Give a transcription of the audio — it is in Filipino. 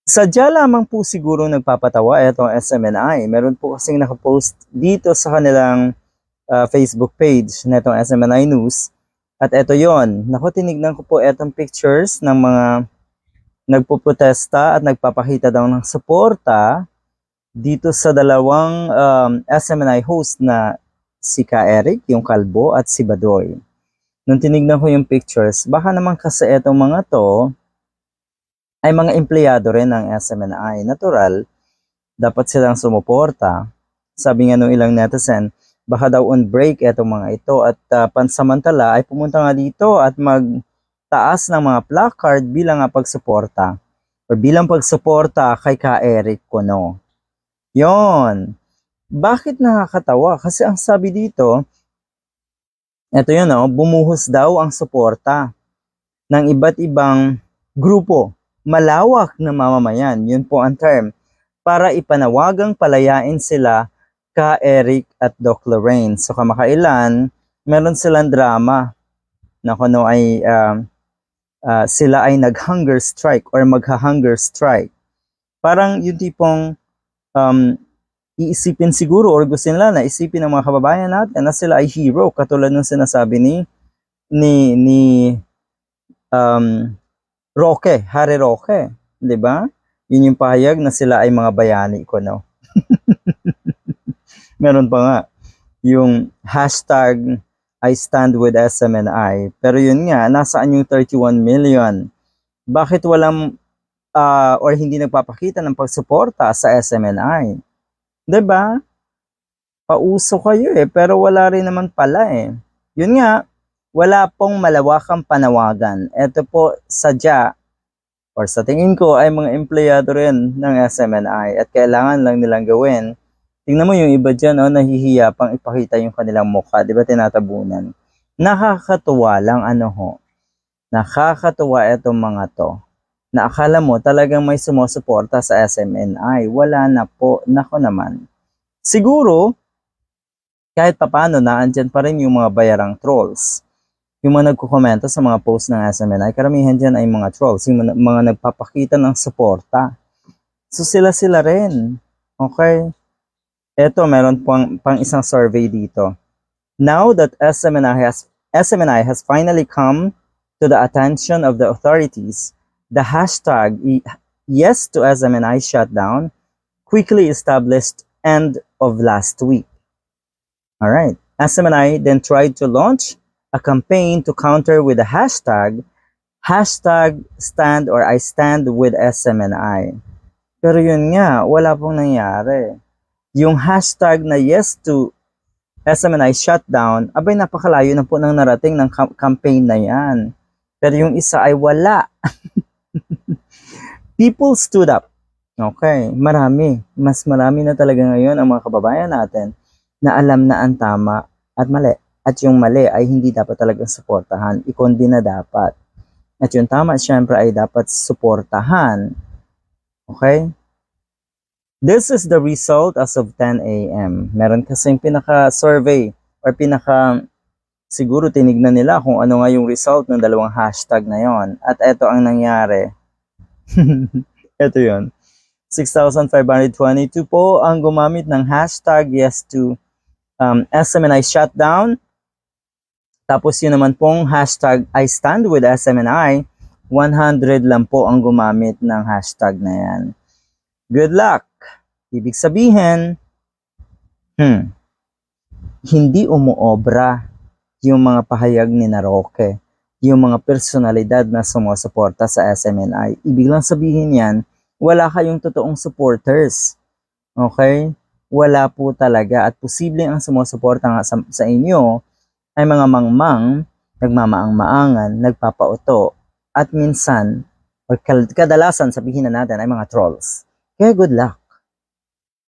Sadya lamang po siguro nagpapatawa itong SMNI. Meron po kasing nakapost dito sa kanilang Facebook page na itong SMNI News. At ito yon. Naku, tinignan ko po itong pictures ng mga nagpuprotesta at nagpapakita daw ng suporta dito sa dalawang SMNI host na si Ka Eric, yung kalbo, at si Badoy. Nung tinignan ko yung pictures, baka naman kasi itong mga to ay mga empleyado rin ng SMNI. Natural, dapat silang sumuporta. Sabi nga nung ilang netizen, baka daw on break itong mga ito at pansamantala ay pumunta nga dito at magtaas ng mga placard bilang pagsuporta o bilang pagsuporta kay Ka Eric Cono. Yon. Bakit nakakatawa? Kasi ang sabi dito, eto yun bumuhos daw ang suporta ng iba't ibang grupo, malawak na mamamayan, yun po ang term, para ipanawagang palayain sila Ka Eric at Doc Lorraine. So kamakailan, meron silang drama na kuno ay sila ay nag-hunger strike or magha-hunger strike. Parang yung tipong iisipin siguro or gusto nila na isipin ng mga kababayan natin na sila ay hero, katulad ng sinasabi ni Roque, Harry Roque, 'di ba? Yun yung pahayag na sila ay mga bayani ko, no? Meron pa nga yung hashtag I stand with SMNI. Pero yun nga, nasaan yung 31 million? Bakit walang or hindi nagpapakita ng pagsuporta sa SMNI? 'Di ba? Pauso kayo pero wala rin naman pala Yun nga, wala pong malawakang panawagan. Ito po sadya or sa tingin ko ay mga empleyado rin ng SMNI at kailangan lang nilang gawin. Tingnan mo yung iba dyan, nahihiya pang ipakita yung kanilang mukha, di ba tinatabunan? Nakakatuwa lang nakakatuwa itong mga to. Na akala mo talagang may sumusuporta sa SMNI. Wala na po, nako naman. Siguro, kahit papano naandyan pa rin yung mga bayarang trolls. Yung mga nagkukomento sa mga post ng SMNI, karamihan dyan ay mga trolls, yung mga nagpapakita ng suporta. So sila rin. Okay? Eto, meron pang isang survey dito. Now that SMNI has finally come to the attention of the authorities, the hashtag yes to SMNI shutdown quickly established end of last week. Alright. SMNI then tried to launch a campaign to counter with the hashtag stand or I stand with SMNI. Pero yun nga, wala pong nangyari. Yung hashtag na yes to SMNI shutdown, abay napakalayo na po nang narating ng campaign na yan. Pero yung isa ay wala. People stood up. Okay, mas marami na talaga ngayon ang mga kababayan natin na alam na ang tama at mali. At yung mali ay hindi dapat talagang suportahan, ikundi na dapat. At yung tama, syempre, ay dapat suportahan. Okay? This is the result as of 10 a.m. Meron kasing pinaka-survey or siguro tinignan nila kung ano nga yung result ng dalawang hashtag na yon. At eto ang nangyari. Ito yon. 6,522 po ang gumamit ng hashtag yes to SMNI shutdown. Tapos yun naman pong hashtag I stand with SMNI, 100 lang po ang gumamit ng hashtag na yan. Good luck! Ibig sabihin, hindi umuobra yung mga pahayag ni Roque, yung mga personalidad na sumusuporta sa SMNI. Ibig lang sabihin yan, wala kayong totoong supporters. Okay? Wala po talaga at posibleng ang sumusuporta nga sa inyo ay mga mangmang, nagmamaang-maangan, nagpapauto, at minsan, o kadalasan sabihin na natin ay mga trolls. Kaya good luck.